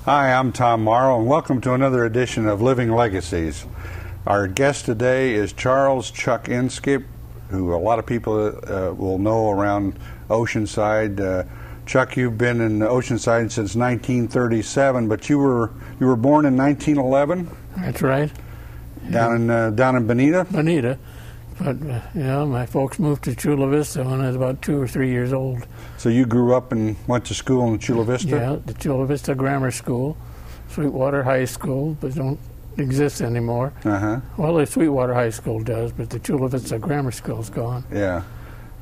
Hi, I'm Tom Morrow, and welcome to another edition of Living Legacies. Our guest today is Chuck Inskeep, who a lot of people will know around Oceanside. Chuck, you've been in Oceanside since 1937, but you were born in 1911. That's right. Down in Bonita. Bonita, but my folks moved to Chula Vista when I was about 2 or 3 years old. So you grew up and went to school in Chula Vista? Yeah, the Chula Vista Grammar School, Sweetwater High School, but don't exist anymore. Well, the Sweetwater High School does, but the Chula Vista Grammar School's gone. Yeah.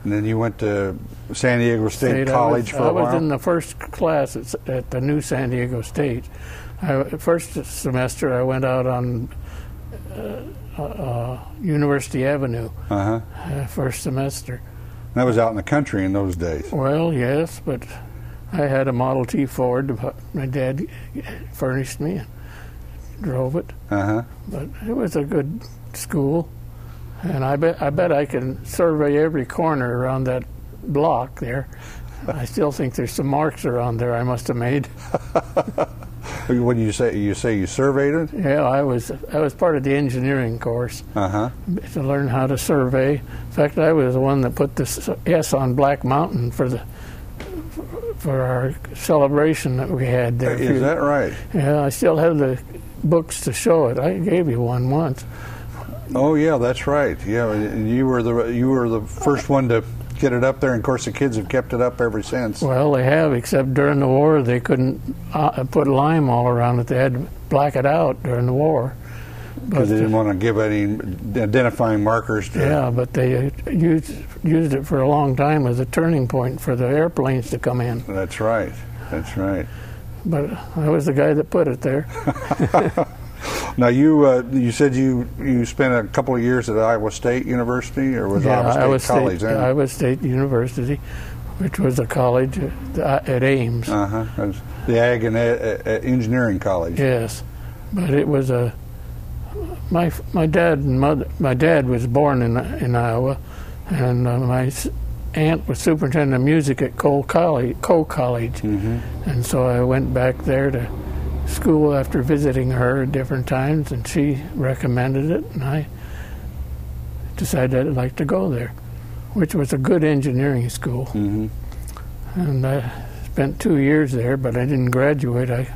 And then you went to San Diego State College for a while? I was in the first class at the new San Diego State. First semester I went out on University Avenue, first semester. That was out in the country in those days. Well, yes, but I had a Model T Ford. My dad furnished me and drove it. But it was a good school, and I bet I can survey every corner around that block there. I still think there's some marks around there I must have made. What do you say? You say you surveyed it? Yeah, I was part of the engineering course to learn how to survey. In fact, I was the one that put this S on Black Mountain for our celebration that we had there. Is that right? Yeah, I still have the books to show it. I gave you one once. Oh yeah, that's right. Yeah, you were the first one to get it up there, and of course the kids have kept it up ever since. Well, they have, except during the war they couldn't put lime all around it. They had to black it out during the war. Because they didn't want to give any identifying markers to Yeah, but they used it for a long time as a turning point for the airplanes to come in. That's right. That's right. But I was the guy that put it there. Now you said you spent a couple of years at Iowa State University, or was Iowa State College? Iowa State University, which was a college at Ames. The Ag and Engineering College. Yes, but it was my dad and mother. My dad was born in Iowa, and my aunt was superintendent of music at KOCT, and so I went back there to school after visiting her at different times, and she recommended it, and I decided I'd like to go there, which was a good engineering school. And I spent 2 years there, but I didn't graduate. I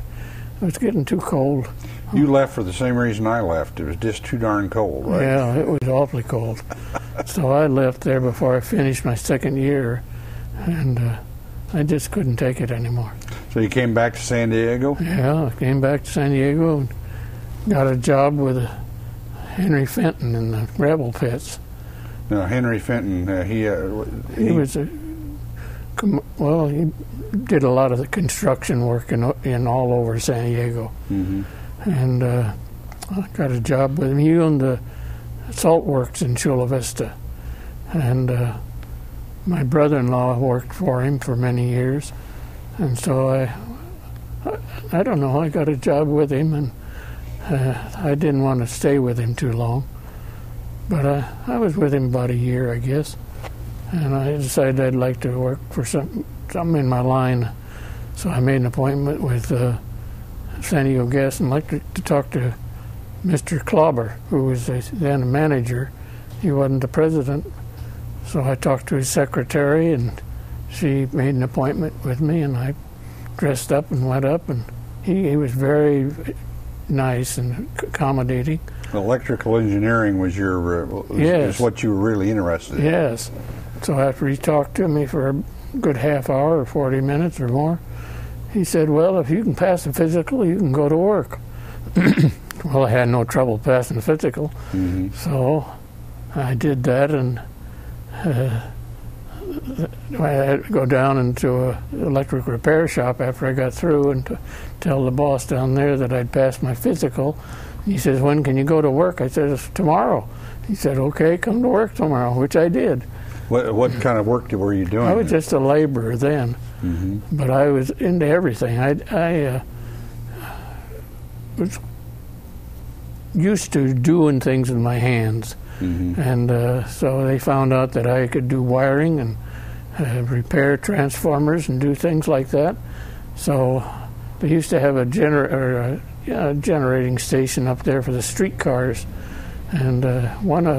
was getting too cold. You left for the same reason I left. It was just too darn cold, right? Yeah, it was awfully cold. So I left there before I finished my second year, and I just couldn't take it anymore. So you came back to San Diego? Yeah, I came back to San Diego and got a job with Henry Fenton in the Rebel Pits. Now, Henry Fenton, he was he did a lot of the construction work in all over San Diego. And I got a job with him. He owned the salt works in Chula Vista. And my brother-in-law worked for him for many years. And so I don't know, I got a job with him, and I didn't want to stay with him too long. But I was with him about a year, I guess. And I decided I'd like to work for something in my line. So I made an appointment with San Diego Gas and Electric to talk to Mr. Klauber, who was then a manager. He wasn't the president. So I talked to his secretary, and she made an appointment with me, and I dressed up and went up, and he was very nice and accommodating. Electrical engineering was is what you were really interested in. Yes. So after he talked to me for a good half hour or 40 minutes or more, he said, well, if you can pass the physical, you can go to work. Well, I had no trouble passing the physical. So I did that, and I had to go down into an electric repair shop after I got through and tell the boss down there that I'd passed my physical. He says, when can you go to work? I said, tomorrow. He said, okay, come to work tomorrow, which I did. What kind of work were you doing? I was just a laborer then, but I was into everything. I was used to doing things with my hands. And so they found out that I could do wiring and repair transformers and do things like that. So they used to have a generating station up there for the streetcars, and one of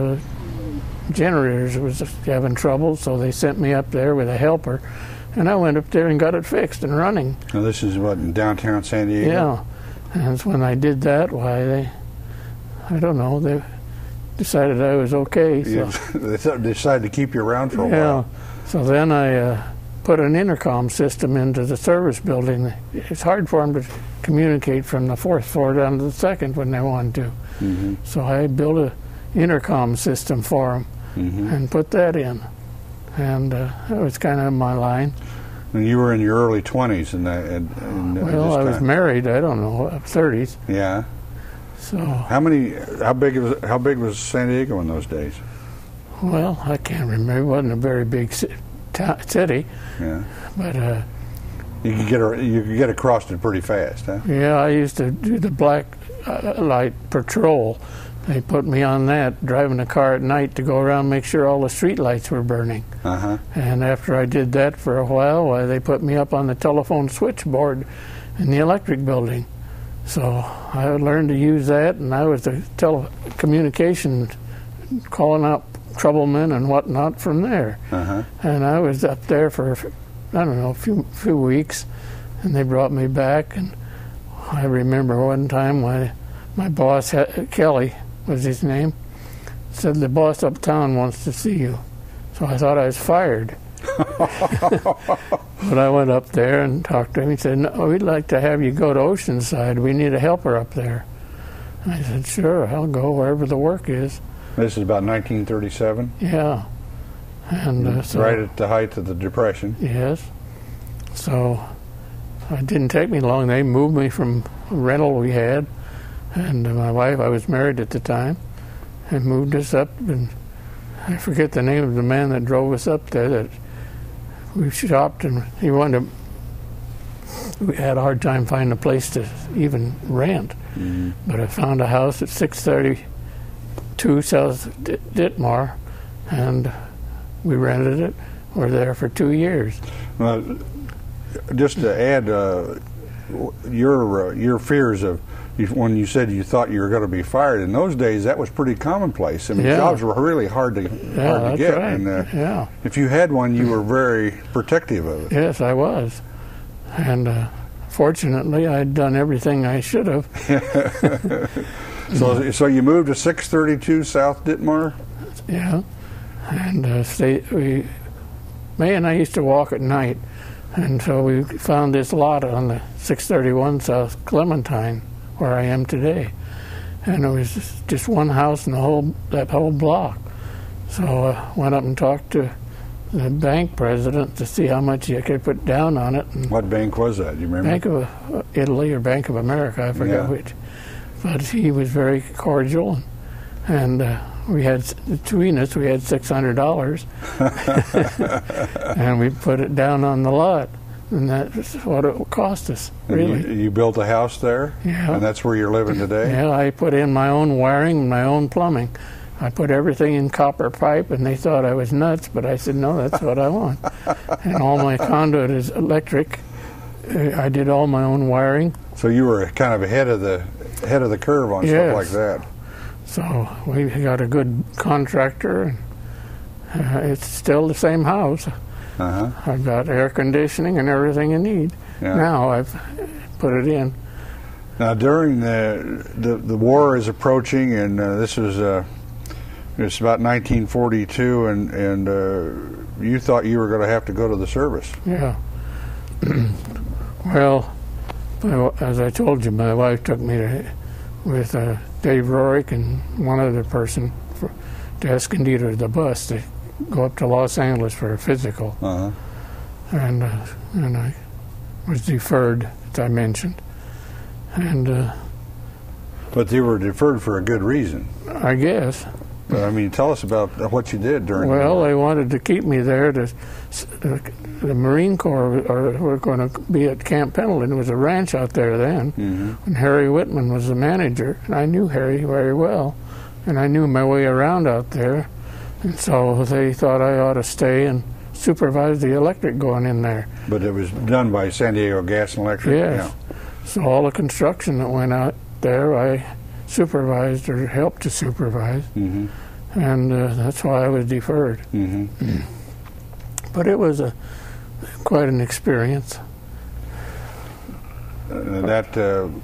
the generators was having trouble, so they sent me up there with a helper, and I went up there and got it fixed and running. Now this is what, in downtown San Diego? Yeah, and when I did that, why I don't know, they decided I was okay. So. They decided to keep you around for a while. Yeah, so then I put an intercom system into the service building. It's hard for them to communicate from the 4th floor down to the 2nd when they want to. Mm-hmm. So I built an intercom system for them and put that in. And that was kind of my line. And you were in your early 20s, well, I was married. I don't know, 30s. Yeah. So how big was San Diego in those days? Well, I can't remember. It wasn't a very big city. Yeah. But you could get across it pretty fast, huh? yeah, I used to do the black light patrol. They put me on that, driving a car at night to go around and make sure all the street lights were burning. And after I did that for a while, they put me up on the telephone switchboard in the electric building. So I learned to use that, and I was the telecommunication, calling out troublemen and whatnot from there. And I was up there for, I don't know, a few weeks, and they brought me back. And I remember one time my boss, Kelly was his name, said, "The boss uptown wants to see you." So I thought I was fired. But I went up there and talked to him. He said, "No, we'd like to have you go to Oceanside. We need a helper up there." I said, "Sure, I'll go wherever the work is." This is about 1937? Yeah. And so, right at the height of the Depression. Yes. So it didn't take me long. They moved me from a rental we had, and my wife, I was married at the time, and moved us up. And I forget the name of the man that drove us up there. That we shopped, and he wanted to. We had a hard time finding a place to even rent, but I found a house at 632 South Ditmar, and we rented it. We're there for 2 years. Just to add, your fears of when you said you thought you were going to be fired, in those days that was pretty commonplace. I mean, jobs were really hard to get. Right. And if you had one, you were very protective of it. Yes, I was. And fortunately, I'd done everything I should have. So you moved to 632 South Ditmar? Yeah. And May and I used to walk at night. And so we found this lot on the 631 South Clementine, where I am today. And it was just one house in that whole block. So I went up and talked to the bank president to see how much I could put down on it. And what bank was that? Do you remember? Bank of Italy or Bank of America, I forget which. But he was very cordial, and we had, between us, we had $600, and we put it down on the lot, and that's what it cost us, really. And you built a house there? Yeah. And that's where you're living today? Yeah, I put in my own wiring and my own plumbing. I put everything in copper pipe, and they thought I was nuts, but I said, no, that's what I want. And all my conduit is electric. I did all my own wiring. So you were kind of ahead of the curve on stuff like that. So we got a good contractor. It's still the same house. I've got air conditioning and everything you need. Now I've put it in. Now during the war is approaching, and this was it's about 1942, and you thought you were going to have to go to the service. Yeah. Well, as I told you, my wife took me with Dave Rorick and one other person to Escondido, the bus, to go up to Los Angeles for a physical. And I was deferred, as I mentioned. But they were deferred for a good reason, I guess. I mean, tell us about what you did during the war. Well, they wanted to keep me there. The Marine Corps were going to be at Camp Pendleton. It was a ranch out there then, and Harry Whitman was the manager. And I knew Harry very well, and I knew my way around out there. And so they thought I ought to stay and supervise the electric going in there. But it was done by San Diego Gas and Electric? Yes. So all the construction that went out there, I supervised or helped to supervise, Mm-hmm. and that's why I was deferred. Mm-hmm. But it was quite an experience. During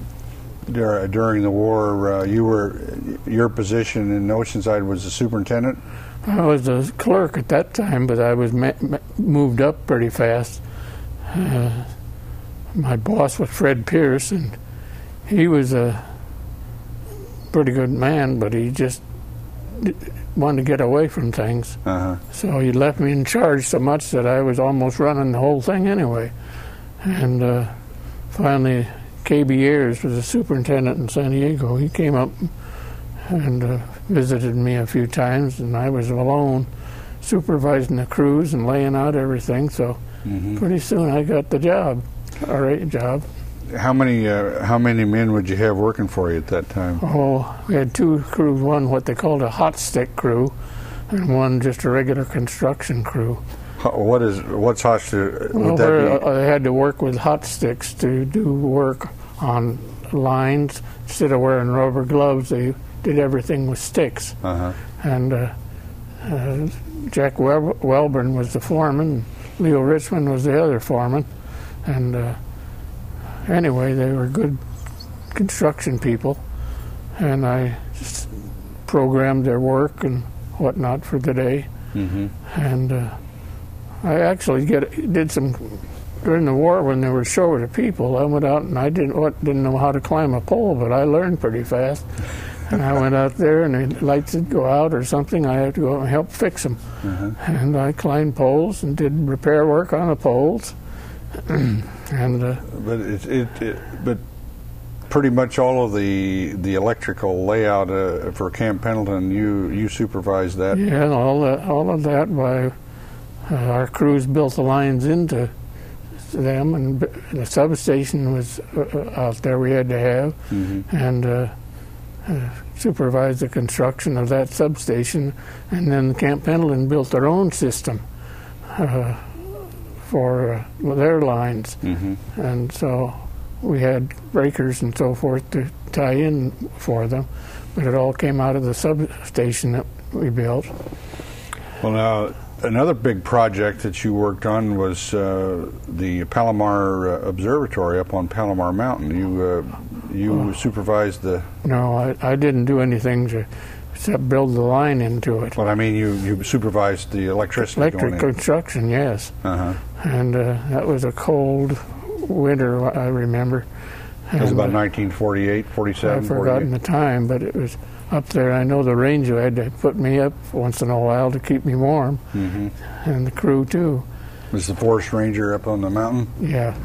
the war, your position in Oceanside was the superintendent? I was a clerk at that time, but I was moved up pretty fast. My boss was Fred Pierce, and he was a pretty good man, but he just wanted to get away from things. Uh-huh. So he left me in charge so much that I was almost running the whole thing anyway. And finally, KB Ayers was the superintendent in San Diego. He came up and visited me a few times, and I was alone supervising the crews and laying out everything. So pretty soon I got the job, all right job. How many men would you have working for you at that time? Oh, we had two crews, one what they called a hot stick crew, and one just a regular construction crew. What's hot stick? Well, they had to work with hot sticks to do work on lines. Instead of wearing rubber gloves, they did everything with sticks. Uh-huh. And Jack Welburn was the foreman. Leo Richmond was the other foreman. And anyway, they were good construction people. And I just programmed their work and whatnot for the day. Mm-hmm. And I actually did some during the war when they were short of people. I went out and I didn't know how to climb a pole, but I learned pretty fast. And I went out there, and the lights would go out or something. I had to go and help fix them. Uh-huh. And I climbed poles and did repair work on the poles. And but pretty much all of the electrical layout for Camp Pendleton, you supervised that. Yeah, all of that by our crews built the lines into them, and the substation was out there we had to have, and supervised the construction of that substation. And then Camp Pendleton built their own system for their lines, and so we had breakers and so forth to tie in for them, but it all came out of the substation that we built. Well, now, another big project that you worked on was the Palomar Observatory up on Palomar Mountain. You supervised the... No, I didn't do anything except build the line into it. Well, I mean, you supervised the electricity going in. Electric construction, yes. Uh-huh. And that was a cold winter, I remember. It was about 1948, 47, I've forgotten 48. the time, but it was up there. I know the ranger had to put me up once in a while to keep me warm, and the crew too. Was the forest ranger up on the mountain? Yeah,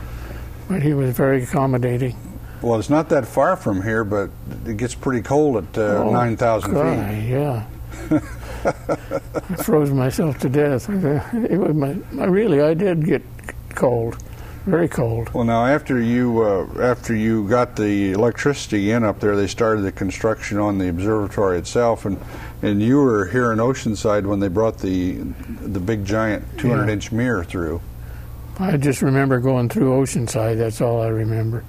but he was very accommodating. Well, it's not that far from here, but it gets pretty cold at 9,000 feet. Yeah. I froze myself to death. I did get cold, very cold. Well, now after you got the electricity in up there, they started the construction on the observatory itself, and you were here in Oceanside when they brought the big giant 200-inch mirror through. I just remember going through Oceanside. That's all I remember.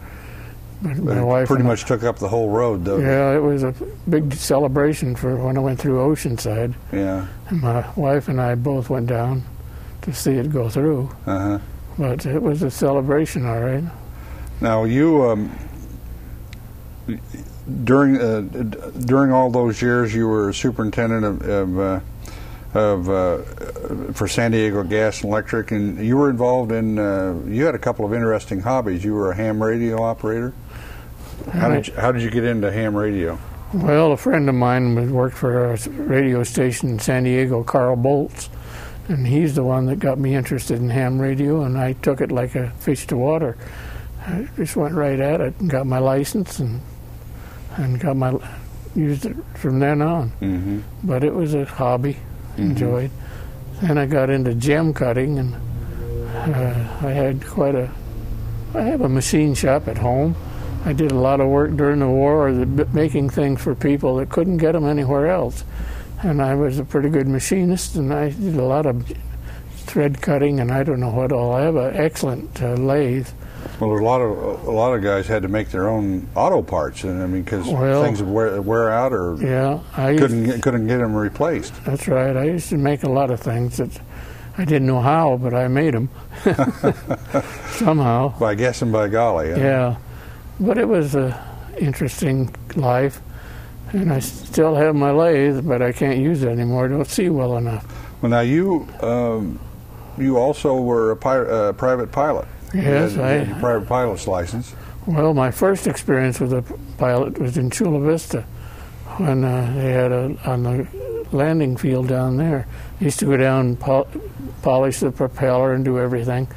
But my wife pretty much took up the whole road, though. Yeah, it was a big celebration for when I went through Oceanside. Yeah. And my wife and I both went down to see it go through. Uh-huh. But it was a celebration, all right. Now, you during all those years, you were superintendent for San Diego Gas and Electric, and you were involved in. You had a couple of interesting hobbies. You were a ham radio operator. How did you get into ham radio? Well, a friend of mine worked for a radio station in San Diego, Carl Boltz, and he's the one that got me interested in ham radio, and I took it like a fish to water. I just went right at it and got my license and used it from then on. But it was a hobby, enjoyed. Then I got into gem cutting, and I have a machine shop at home. I did a lot of work during the war, making things for people that couldn't get them anywhere else. And I was a pretty good machinist, and I did a lot of thread cutting, and I don't know what all. I have an excellent lathe, Well, there's a lot of guys had to make their own auto parts, and I mean, because things would wear out or couldn't get them replaced. That's right. I used to make a lot of things that I didn't know how, but I made them somehow. By guess and by golly. Yeah, but it was an interesting life, and I still have my lathe, but I can't use it anymore. I don't see well enough. Well, now you also were a private pilot. Yes, I had a private pilot's license. Well, my first experience with a pilot was in Chula Vista when they had on the landing field down there. I used to go down and polish the propeller and do everything.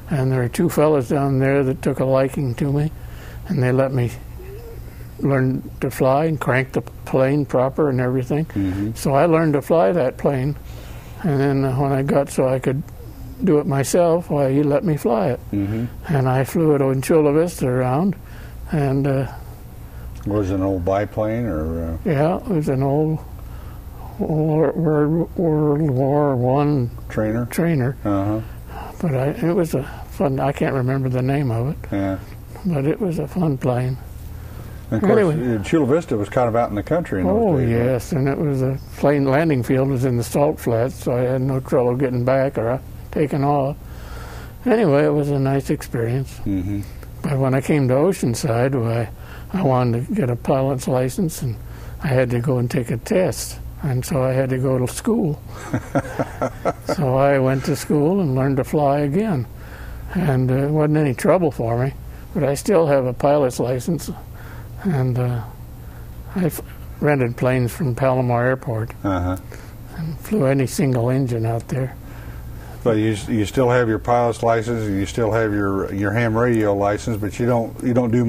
And there were two fellows down there that took a liking to me, and they let me learn to fly and crank the plane proper and everything. Mm-hmm. So I learned to fly that plane. And then when I got so I could do it myself, why, he let me fly it. Mm-hmm. And I flew it in Chula Vista around. And was it an old biplane or? Yeah, it was an old World War I trainer. Uh-huh. But it was a fun. I can't remember the name of it. Yeah. But it was a fun plane. And of course, Chula Vista was kind of out in the country in those days, yes, right? And it was a plane landing field was in the salt flats, so I had no trouble getting back or taking off. Anyway, it was a nice experience. Mm-hmm. But when I came to Oceanside, I wanted to get a pilot's license, and I had to go and take a test. And so I had to go to school. So I went to school and learned to fly again. And it wasn't any trouble for me, but I still have a pilot's license. And I rented planes from Palomar Airport and flew any single engine out there. But you still have your pilot's license, and you still have your ham radio license, but you don't do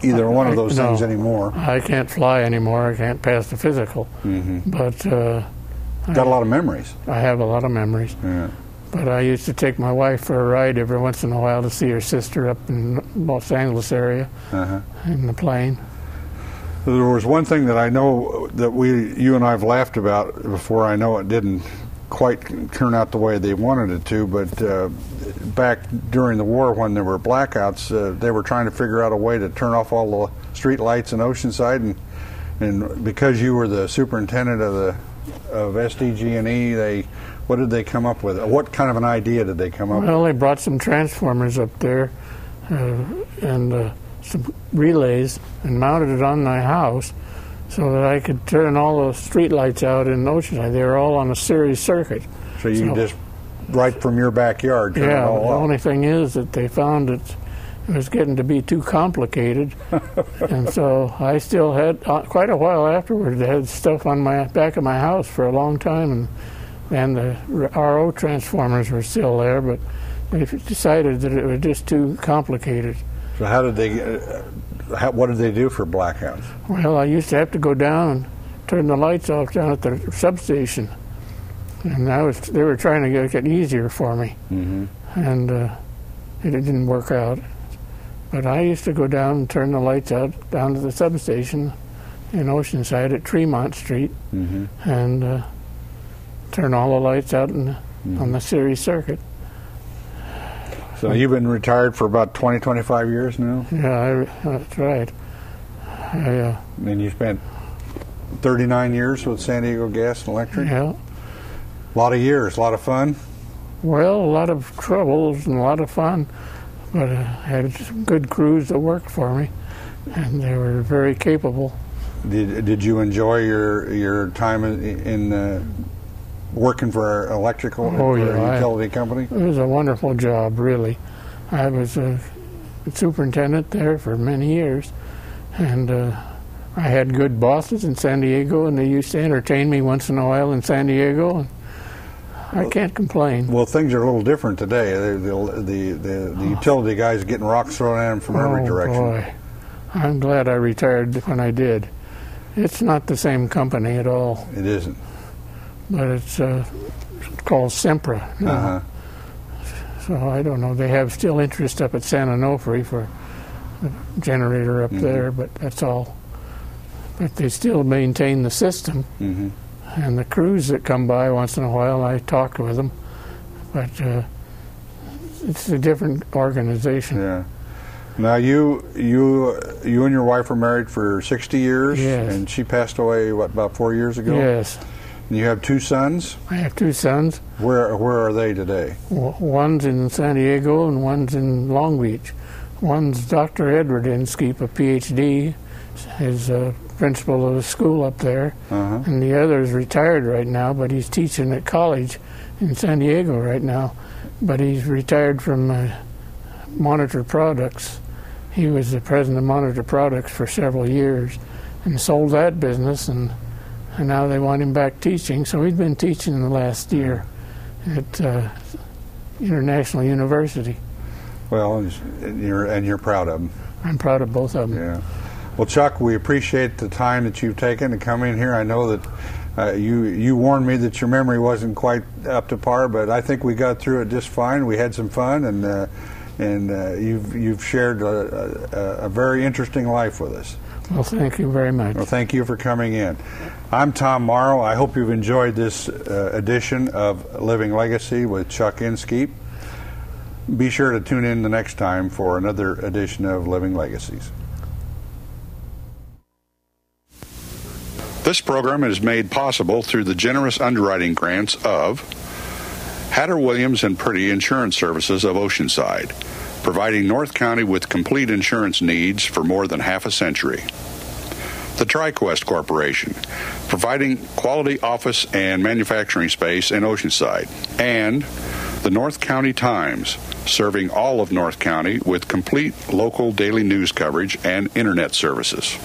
either one of those things anymore. I can't fly anymore. I can't pass the physical. Mm-hmm. But got a lot of memories. I have a lot of memories. Yeah. But I used to take my wife for a ride every once in a while to see her sister up in Los Angeles area in the plane. There was one thing that I know that you and I have laughed about before. I know it didn't quite turn out the way they wanted it to, but back during the war when there were blackouts, they were trying to figure out a way to turn off all the street lights in Oceanside, and because you were the superintendent of SDG&E, what did they come up with? What kind of an idea did they come up with? Well, they brought some transformers up there and some relays and mounted it on my house so that I could turn all the street lights out in Oceanside. They were all on a series circuit. So you just, right from your backyard, turn it all the only thing is that they found it was getting to be too complicated. And so I still had, quite a while afterwards, I had stuff on my back of my house for a long time, and the RO transformers were still there, but they decided that it was just too complicated. So how did they? What did they do for blackouts? Well, I used to have to go down and turn the lights off down at the substation, and they were trying to make it easier for me, and it didn't work out. But I used to go down and turn the lights out down to the substation in Oceanside at Tremont Street, and turn all the lights out on the series circuit. So you've been retired for about 20, 25 years now? Yeah, that's right. And you spent 39 years with San Diego Gas and Electric? Yeah. A lot of years, a lot of fun? Well, a lot of troubles and a lot of fun. But I had some good crews that worked for me, and they were very capable. Did you enjoy your time in working for an electrical utility company? It was a wonderful job, really. I was a superintendent there for many years, and I had good bosses in San Diego, and they used to entertain me once in a while in San Diego. And I can't complain. Well, things are a little different today. The utility guys are getting rocks thrown at them from every direction. Boy. I'm glad I retired when I did. It's not the same company at all. It isn't. But it's called Sempra now. So I don't know. They have still interest up at San Onofre for the generator up there, but that's all. But they still maintain the system. And the crews that come by once in a while, I talk with them. But it's a different organization. Yeah. Now, you and your wife were married for 60 years, Yes. and she passed away, what, about 4 years ago? Yes. And you have 2 sons? I have 2 sons. Where are they today? One's in San Diego and one's in Long Beach. One's Dr. Edward Inskeep, a PhD, is a principal of a school up there, and the other is retired right now, but he's teaching at college in San Diego right now. But he's retired from Monitor Products. He was the president of Monitor Products for several years and sold that business, and now they want him back teaching. So he's been teaching in the last year at International University. Well, and you're proud of them. I'm proud of both of them. Yeah. Well, Chuck, we appreciate the time that you've taken to come in here. I know that you warned me that your memory wasn't quite up to par, but I think we got through it just fine. We had some fun, and you've shared a very interesting life with us. Well, thank you very much. Well, thank you for coming in. I'm Tom Morrow. I hope you've enjoyed this edition of Living Legacy with Chuck Inskeep. Be sure to tune in the next time for another edition of Living Legacies. This program is made possible through the generous underwriting grants of Hatter Williams and Purdy Insurance Services of Oceanside, providing North County with complete insurance needs for more than half a century. The TriQuest Corporation, providing quality office and manufacturing space in Oceanside. And the North County Times, serving all of North County with complete local daily news coverage and internet services.